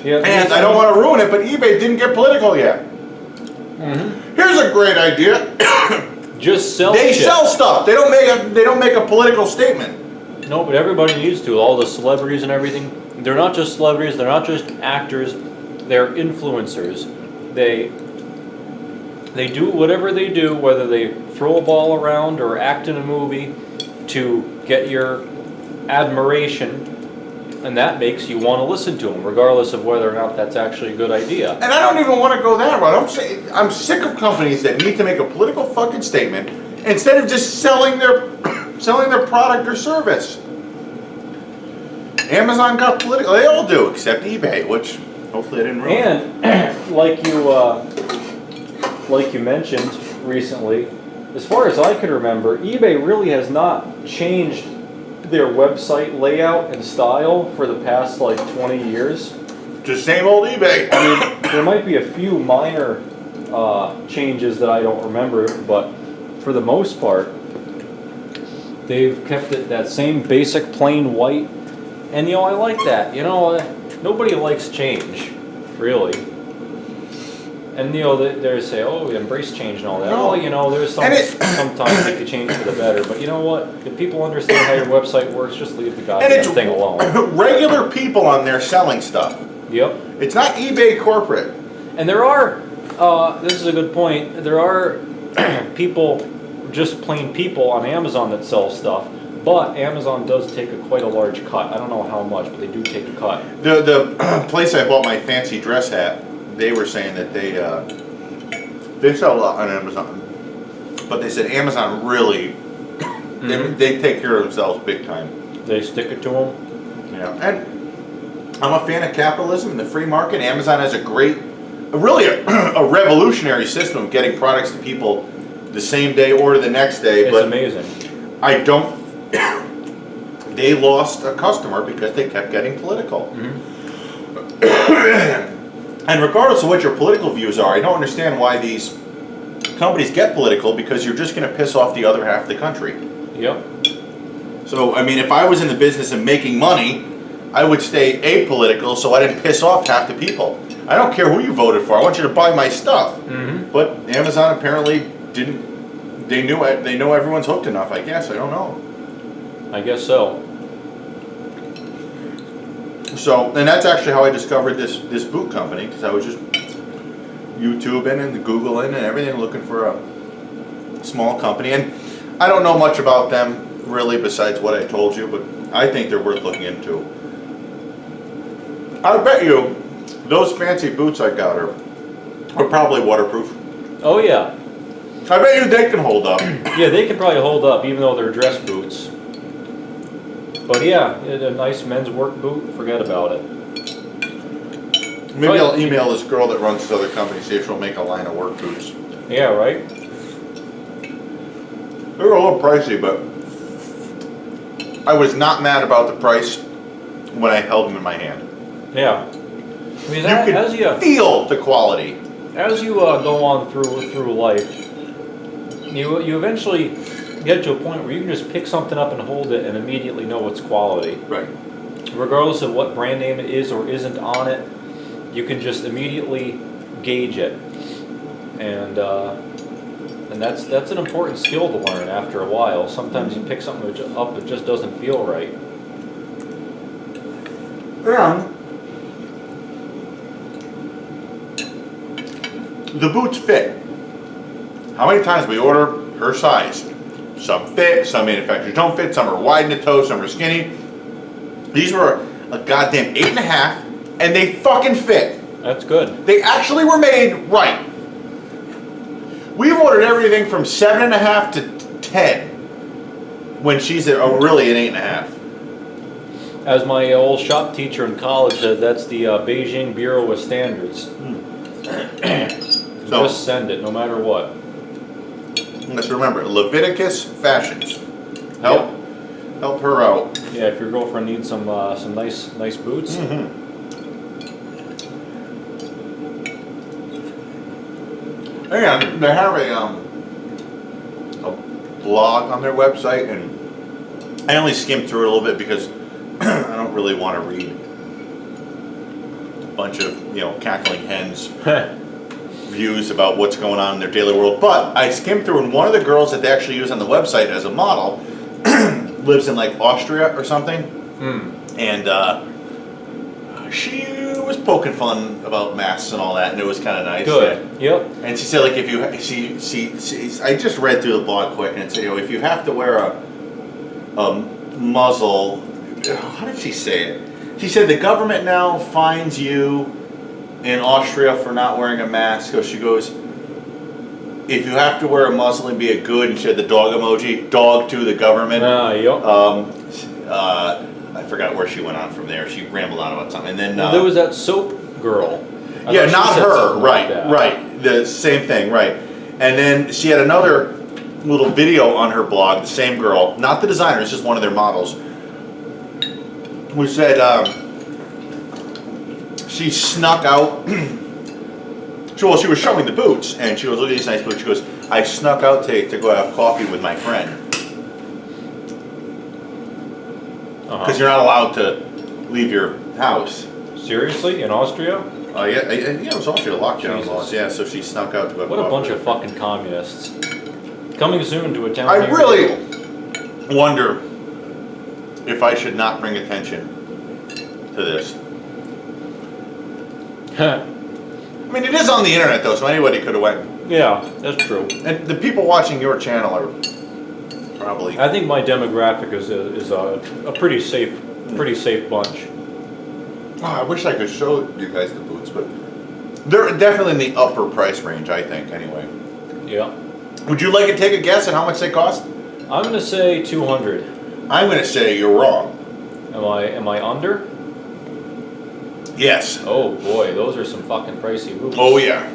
Yeah, And I don't want to ruin it, but eBay didn't get political yet. Here's a great idea. just sell They shit. sell stuff. They don't make a political statement. No, but everybody needs to. All the celebrities and everything. They're not just celebrities. They're not just actors. They're influencers. They do whatever they do, whether they throw a ball around or act in a movie, to get your admiration, and that makes you want to listen to them, regardless of whether or not that's actually a good idea. And I don't even want to go that route. I'm sick of companies that need to make a political fucking statement instead of just selling their product or service. Amazon got political. They all do, except eBay, which hopefully I didn't ruin. And like you mentioned recently, as far as I can remember, eBay really has not changed their website layout and style for the past like 20 years. Just same old eBay. I mean, there might be a few minor changes that I don't remember, but for the most part, they've kept it that same basic plain white. And you know, I like that. You know, nobody likes change, really. And you know, they say, "Oh, we embrace change and all that." No. Well, you know, there's sometimes they could change for the better. But you know what? If people understand how your website works, just leave the goddamn thing alone. Regular people on there selling stuff. Yep. It's not eBay corporate. And there are, this is a good point, there are people, just plain people on Amazon that sell stuff, but Amazon does take quite a large cut. I don't know how much, but they do take a cut. The place I bought my fancy dress hat, they were saying that they sell a lot on Amazon, but they said Amazon really, they take care of themselves big time. They stick it to them. Yeah, and I'm a fan of capitalism and the free market. Amazon has a revolutionary system of getting products to people the same day or the next day. It's amazing. They lost a customer because they kept getting political. And regardless of what your political views are, I don't understand why these companies get political, because you're just going to piss off the other half of the country. Yep. So, I mean, if I was in the business of making money, I would stay apolitical so I didn't piss off half the people. I don't care who you voted for. I want you to buy my stuff. But Amazon apparently didn't. They know everyone's hooked enough, I guess. I don't know. I guess so. So, and that's actually how I discovered this boot company, because I was just YouTubing and Googling and everything, looking for a small company. And I don't know much about them really besides what I told you, but I think they're worth looking into. I bet you those fancy boots I got are probably waterproof. Oh yeah. I bet you they can hold up. Yeah, they can probably hold up, even though they're dress boots. But yeah, a nice men's work boot, forget about it. Maybe I'll email this girl that runs this other company, see if she'll make a line of work boots. Yeah, right? They were a little pricey, but I was not mad about the price when I held them in my hand. Yeah. I mean, You could feel the quality. As you go on through life, you eventually get to a point where you can just pick something up and hold it and immediately know it's quality. Right. Regardless of what brand name it is or isn't on it, you can just immediately gauge it. And that's an important skill to learn after a while. Sometimes you pick something up that just doesn't feel right. Yeah. The boots fit. How many times we order her size? Some fit, some manufacturers don't fit, some are wide in the toe, some are skinny. a goddamn 8.5, and they fucking fit. That's good. They actually were made right. We've ordered everything from 7.5 to 10 when she's really an 8.5. As my old shop teacher in college said, that's the Beijing Bureau of Standards. So, just send it, no matter what. let's remember, Leviticus Fashions. Help her out. Yeah, if your girlfriend needs some nice boots. And they have a blog on their website, and I only skimmed through it a little bit because I don't really want to read a bunch of cackling hens views about what's going on in their daily world. But I skimmed through, and one of the girls that they actually use on the website as a model lives in like Austria or something, and she was poking fun about masks and all that, and it was kind of nice. Good. Yep. And she said, like, if you, I just read through the blog quick, and it said, if you have to wear a muzzle, how did she say it? She said the government now fines you in Austria for not wearing a mask. So she goes, if you have to wear a muzzle and be a good, and she had the dog emoji, dog to the government. Yep. I forgot where she went on from there. She rambled on about something, and then there was that soap girl. Yeah, not her. Right, like right. The same thing, right. And then she had another little video on her blog. The same girl, not the designer, it's just one of their models, who said she snuck out. Well, she was showing the boots, and she was looking at these nice boots. She goes, "I snuck out to go have coffee with my friend." Because you're not allowed to leave your house. Seriously? In Austria? Yeah, it was Austria lockdown laws. Yeah, so she snuck out to go. What a bunch of fucking communists. Coming soon to a town. I really wonder if I should not bring attention to this. I mean, it is on the internet though, so anybody could have went. Yeah, that's true. And the people watching your channel are probably. I think my demographic is a pretty safe bunch. Oh, I wish I could show you guys the boots, but they're definitely in the upper price range, I think. Anyway. Yeah. Would you like to take a guess at how much they cost? I'm gonna say 200. I'm gonna say you're wrong. Am I under? Yes. Oh boy, those are some fucking pricey boots. Oh yeah.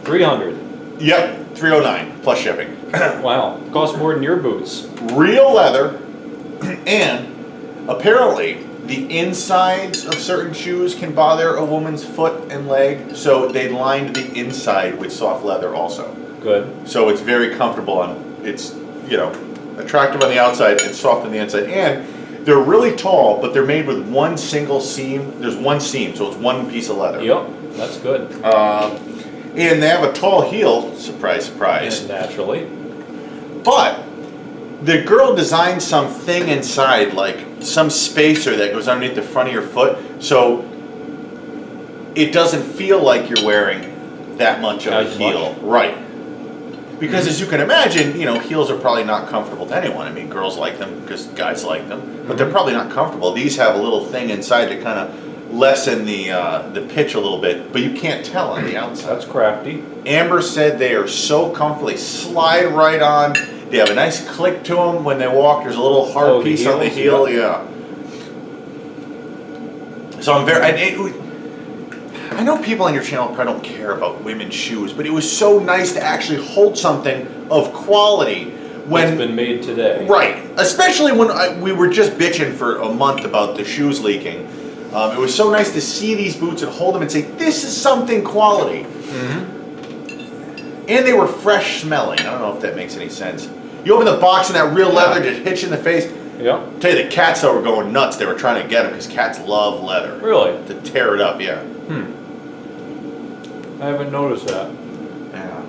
300. Yep. 309 plus shipping. Wow, cost more than your boots. Real leather, and apparently the insides of certain shoes can bother a woman's foot and leg, so they lined the inside with soft leather also. Good. So it's very comfortable and it's attractive on the outside and soft on the inside, and they're really tall, but they're made with one single seam. There's one seam, so it's one piece of leather. Yep, that's good. And they have a tall heel, surprise, surprise. And naturally. But the girl designed something inside, like some spacer that goes underneath the front of your foot, so it doesn't feel like you're wearing that much of a heel. Right. Because as you can imagine, heels are probably not comfortable to anyone. I mean, girls like them because guys like them, but they're probably not comfortable. These have a little thing inside to kind of lessen the pitch a little bit, but you can't tell on the outside. That's crafty. Amber said they are so comfortable. They slide right on. They have a nice click to them when they walk. There's a little hard piece on the heel. Yeah. So I'm I know people on your channel probably don't care about women's shoes, but it was so nice to actually hold something of quality when it's been made today. Right, especially when we were just bitching for a month about the shoes leaking. It was so nice to see these boots and hold them and say, "This is something quality." And they were fresh smelling. I don't know if that makes any sense. You open the box and that real leather just hits you in the face. Yeah. Tell you, the cats though were going nuts. They were trying to get them because cats love leather. Really? To tear it up, yeah. I haven't noticed that. Yeah.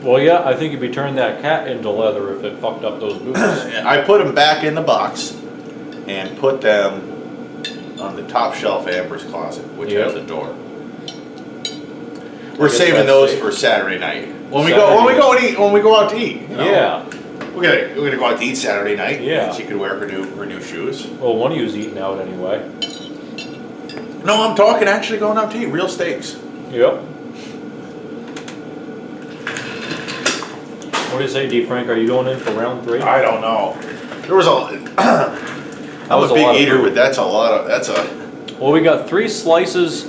Well, yeah, I think you'd be turning that cat into leather if it fucked up those boots. I put them back in the box and put them on the top shelf of Amber's closet, which has a door. We're saving those for Saturday night when we go out to eat. Yeah. We're gonna go out to eat Saturday night. Yeah. She could wear her new shoes. Well, one of you's eating out anyway. No, I'm talking actually going out to eat real steaks. Yep. What do you say, D. Frank? Are you going in for round 3? I don't know. There was a. I'm was a a lot big of eater, food. but that's a lot of. That's a. Well, we got 3 slices.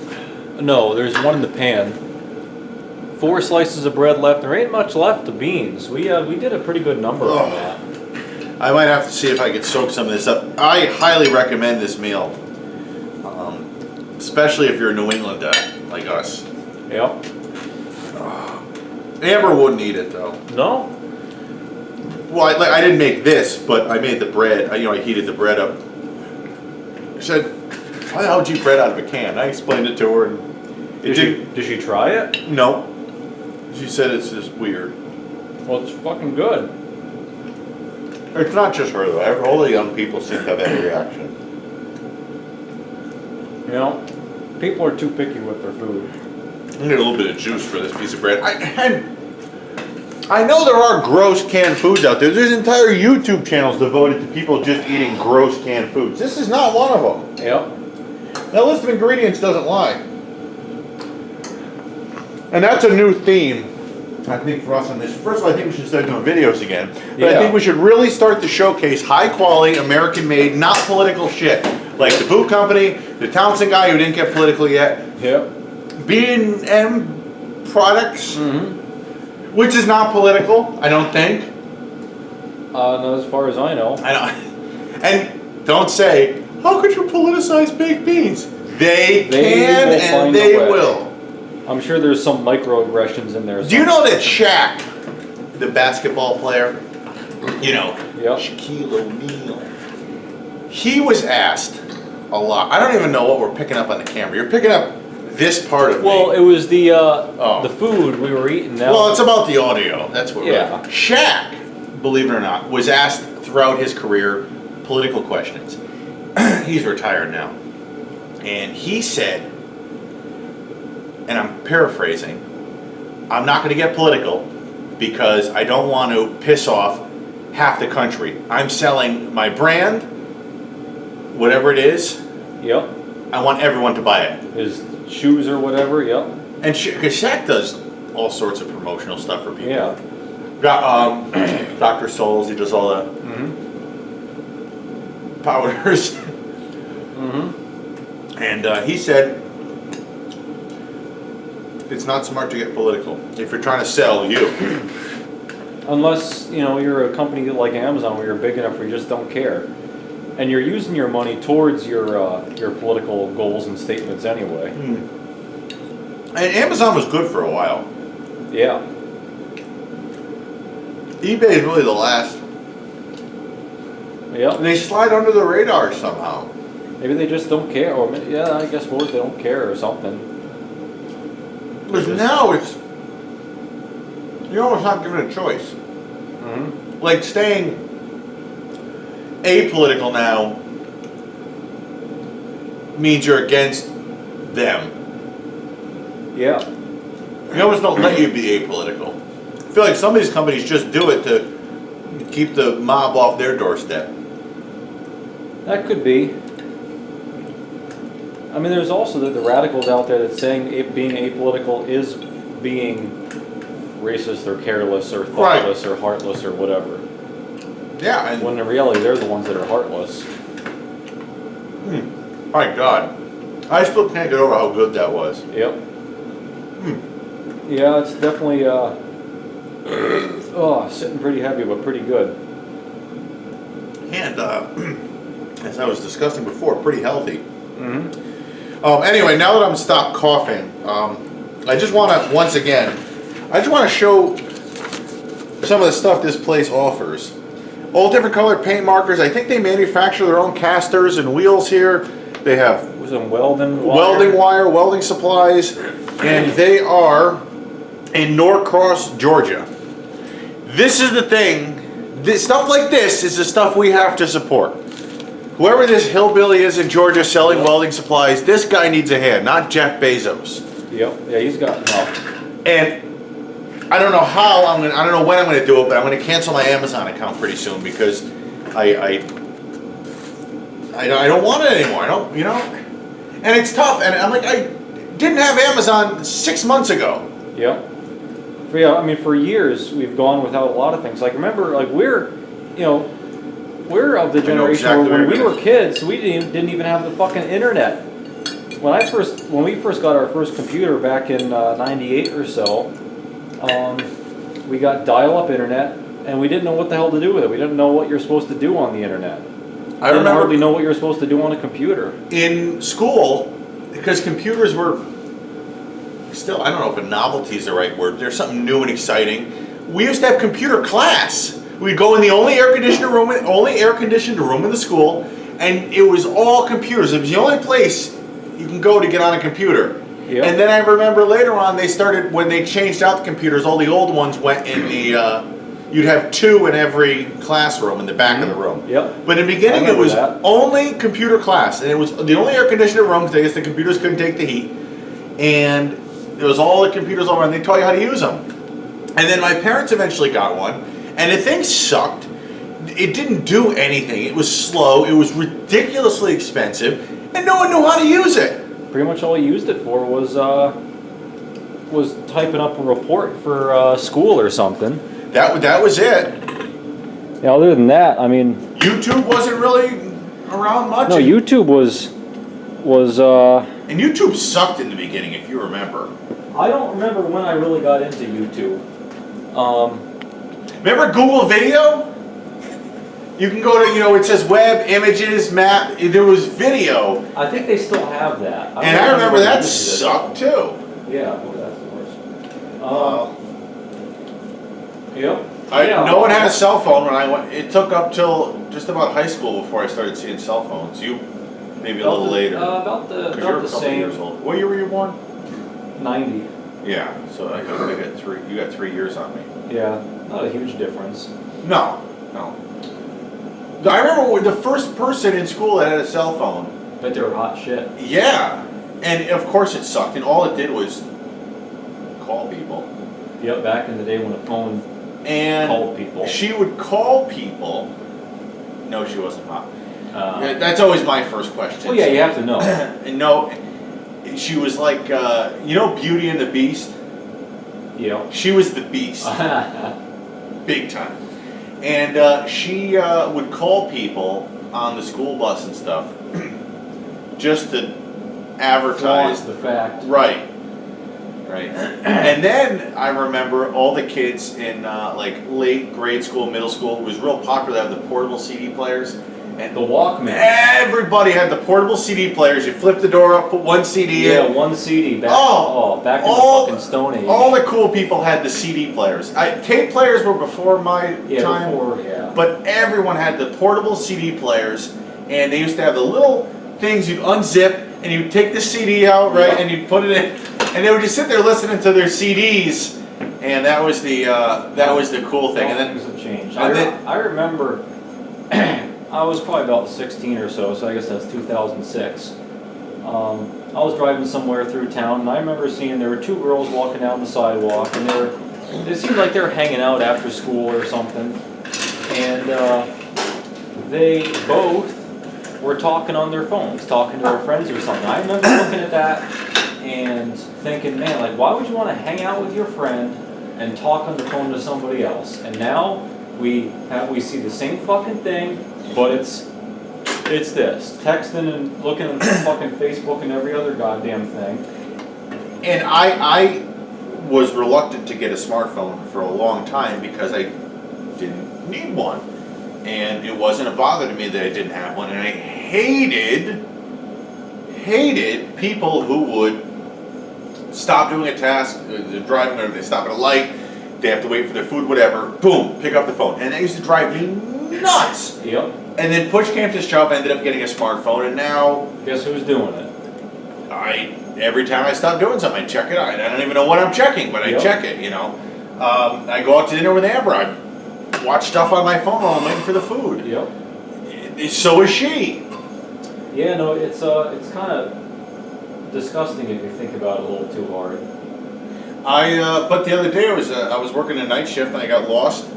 No, there's one in the pan. 4 slices of bread left. There ain't much left of beans. We did a pretty good number on that. I might have to see if I could soak some of this up. I highly recommend this meal, especially if you're a New Englander like us. Yep. Amber wouldn't eat it though. No? Well, I didn't make this, but I made the bread. I heated the bread up. She said, "Why the hell would you eat bread out of a can?" I explained it to her, and Did she try it? No. She said it's just weird. Well, it's fucking good. It's not just her though. All the young people seem to have that reaction. You know, people are too picky with their food. I need a little bit of juice for this piece of bread. I know there are gross canned foods out there. There's entire YouTube channels devoted to people just eating gross canned foods. This is not one of them. Yep. That list of ingredients doesn't lie. And that's a new theme, I think, for us on this. First of all, I think we should start doing videos again. But I Yeah. think we should really start to showcase high-quality, American-made, not political shit. Like the boot company, the Townsend guy who didn't get political yet, Yep. B&M products, which is not political, I don't think. Not as far as I know. I know. And don't say, how could you politicize baked beans? They can will and find they a way. will. I'm sure there's some microaggressions in there. Do you know that Shaq, the basketball player, Yep. Shaquille O'Neal, he was asked a lot. I don't even know what we're picking up on the camera. You're picking up this part of Well, me. it was the food we were eating now. Well, it's about the audio. That's what Yeah. Shaq, believe it or not, was asked throughout his career political questions. He's retired now. And he said, and I'm paraphrasing, I'm not going to get political because I don't want to piss off half the country. I'm selling my brand, whatever it is. Yep. I want everyone to buy it. His shoes or whatever. Yep. And because Shaq does all sorts of promotional stuff for people. Yeah. Got Dr. Souls, he does all the powders. And he said, it's not smart to get political if you're trying to sell you. Unless, you're a company like Amazon where you're big enough where you just don't care. And you're using your money towards your political goals and statements anyway. And Amazon was good for a while. Yeah. eBay is really the last. Yep. They slide under the radar somehow. Maybe they just don't care. Or, yeah, I guess they don't care or something. Because now it's, you're almost not given a choice. Like staying apolitical now means you're against them. Yeah. They almost don't let you be apolitical. I feel like some of these companies just do it to keep the mob off their doorstep. That could be. I mean, there's also the radicals out there that saying being apolitical is being racist or careless or thoughtless or heartless or whatever. Yeah, and When in reality, they're the ones that are heartless. my God, I still can't get over how good that was. Yep. Yeah, it's definitely sitting pretty heavy, but pretty good. And as I was discussing before, pretty healthy. Anyway, now that I'm stopped coughing, I just want to, once again, show some of the stuff this place offers. All different colored paint markers. I think they manufacture their own casters and wheels here. They have Some welding wire. welding wire, welding supplies, and they are in Norcross, Georgia. This is the thing. Stuff like this is the stuff we have to support. Whoever this hillbilly is in Georgia selling welding supplies, this guy needs a hand, not Jeff Bezos. Yep. Yeah, he's got enough. And I don't know how I don't know when I'm gonna do it, but I'm gonna cancel my Amazon account pretty soon because I don't want it anymore. I don't, and it's tough. And I'm like, I didn't have Amazon 6 months ago. Yeah. Yeah, I mean, for years we've gone without a lot of things. Like, remember, like we're of the generation exactly where when we what were kids, we didn't even have the fucking internet. When we first got our first computer back in '98 or so, we got dial-up internet, and we didn't know what the hell to do with it. We didn't know what you're supposed to do on the internet. I remember hardly know what you're supposed to do on a computer. In school, because computers were still, I don't know if a novelty is the right word. There's something new and exciting. We used to have computer class. We'd go in the only air conditioned room in the school, and it was all computers. It was the only place you can go to get on a computer. Yep. And then I remember later on when they changed out the computers, all the old ones went in the, you'd have 2 in every classroom in the back of the room. Yep. But in the beginning it was that. only computer class, and it was the only air conditioned room because I guess the computers couldn't take the heat. And it was all the computers all around, and they taught you how to use them. And then my parents eventually got one, and the thing sucked. It didn't do anything. It was slow. It was ridiculously expensive, and no one knew how to use it. Pretty much all he used it for was typing up a report for school or something. That was it. Yeah, other than that, I mean, YouTube wasn't really around much. no, YouTube was. And YouTube sucked in the beginning, if you remember. I don't remember when I really got into YouTube. Remember Google Video? You can go to, it says web, images, map. There was video. I think they still have that. And I remember that sucked too. Yeah, well, that's the worst. Yep. No one had a cell phone when I went. It took up till just about high school before I started seeing cell phones. You, maybe a little later. About the couple same. years old. What year were you born? 90. Yeah, so I got three. You got 3 years on me. Yeah, not a huge difference. No. I remember when the first person in school that had a cell phone. But they were hot shit. Yeah, and of course it sucked, and all it did was call people. Yep, back in the day when a phone called people. She would call people. No, she wasn't hot. That's always my first question. Well, yeah, you have to know. And no, she was like, Beauty and the Beast? Yeah. She was the Beast. Big time. And she would call people on the school bus and stuff just to advertise. The fact. Right. And then I remember all the kids in late grade school, middle school, it was real popular to have the portable CD players. And the Walkman. Everybody had the portable CD players. You flip the door up, put one CD in. Yeah, one CD. Back in the fucking Stone Age. All the cool people had the CD players. Tape players were before my time. But everyone had the portable CD players, and they used to have the little things you'd unzip, and you'd take the CD out, right, and you'd put it in, and they would just sit there listening to their CDs, and that was the cool thing. And then things have changed. I remember. I was probably about 16 or so I guess that's 2006. I was driving somewhere through town, and I remember seeing there were 2 girls walking down the sidewalk, and it seemed like they were hanging out after school or something, and they both were talking on their phones, talking to their friends or something. I remember looking at that and thinking, man, like, why would you want to hang out with your friend and talk on the phone to somebody else? And now we see the same fucking thing, but it's this, texting and looking at fucking Facebook and every other goddamn thing. And I was reluctant to get a smartphone for a long time because I didn't need one. And it wasn't a bother to me that I didn't have one. And I hated people who would stop doing a task, they're driving, or they stop at a light, they have to wait for their food, whatever, boom, pick up the phone. And that used to drive me nuts. Yep. And then push came to shove, I ended up getting a smartphone, and now... Guess who's doing it? Every time I stop doing something, I check it out. I don't even know what I'm checking, but I check it, I go out to dinner with Amber, I watch stuff on my phone while I'm waiting for the food. Yep. So is she. Yeah, no, it's kind of disgusting if you think about it a little too hard. But the other day I was working a night shift and I got lost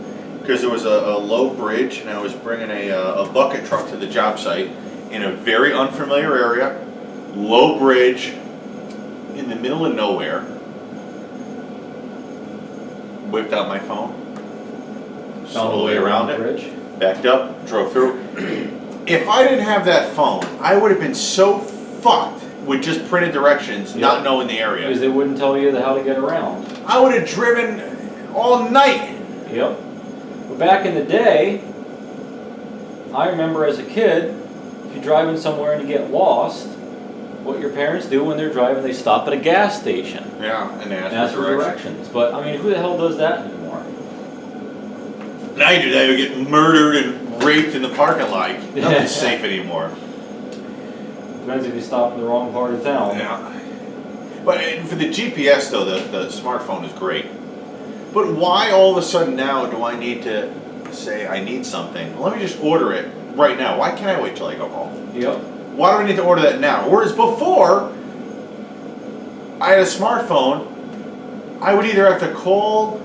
because there was a low bridge and I was bringing a bucket truck to the job site in a very unfamiliar area, low bridge, in the middle of nowhere. Whipped out my phone, all the way around it, bridge. Backed up, drove through. If I didn't have that phone, I would have been so fucked with just printed directions, not knowing the area. Because they wouldn't tell you how to get around. I would have driven all night. Yep. But back in the day, I remember as a kid, if you're driving somewhere and you get lost, what your parents do when they're driving, they stop at a gas station. Yeah, and they ask for directions. But I mean, who the hell does that anymore? Now you do that, you get murdered and raped in the parking lot. Nothing's safe anymore. Depends if you stop in the wrong part of town. Yeah. But for the GPS though, the smartphone is great. But why all of a sudden now do I need to say I need something? Let me just order it right now. Why can't I wait till I go home? Yep. Why do I need to order that now? Whereas before, I had a smartphone, I would either have to call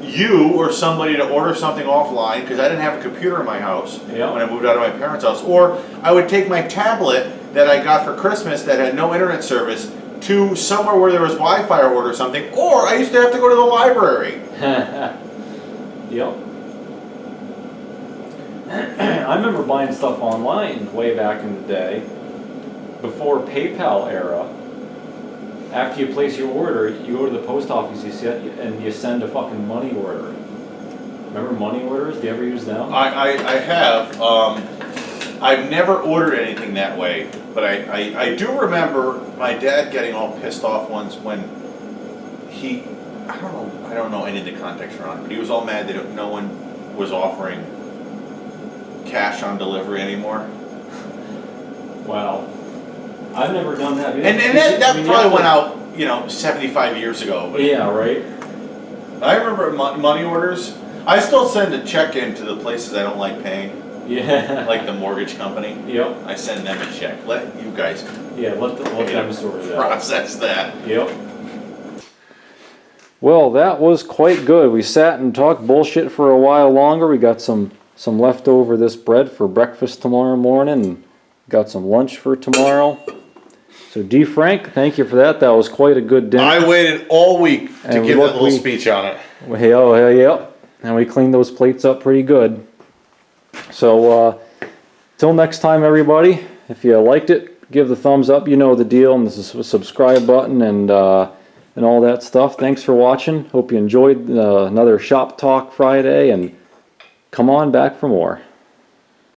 you or somebody to order something offline because I didn't have a computer in my house when I moved out of my parents' house, or I would take my tablet that I got for Christmas that had no internet service to somewhere where there was Wi-Fi or order something, or I used to have to go to the library. Yep. I remember buying stuff online way back in the day, before PayPal era. After you place your order, you go to the post office and you send a fucking money order. Remember money orders? Do you ever use them? I have. I've never ordered anything that way, but I do remember my dad getting all pissed off once when I don't know any of the context around it, but he was all mad that no one was offering cash on delivery anymore. Wow. I've never done that. And that probably went out, 75 years ago. But yeah, right. I remember money orders. I still send a check in to the places I don't like paying. Yeah. Like the mortgage company. Yep. I send them a check. Let you guys. Yeah, let them sort it out. Process that. Yep. Well, that was quite good. We sat and talked bullshit for a while longer. We got some leftover this bread for breakfast tomorrow morning. And got some lunch for tomorrow. So D. Frank, thank you for that. That was quite a good dinner. I waited all week to give that little speech on it. Yeah. And we cleaned those plates up pretty good. So, till next time, everybody. If you liked it, give the thumbs up. You know the deal. And this is a subscribe button and all that stuff. Thanks for watching. Hope you enjoyed another Shop Talk Friday. And come on back for more.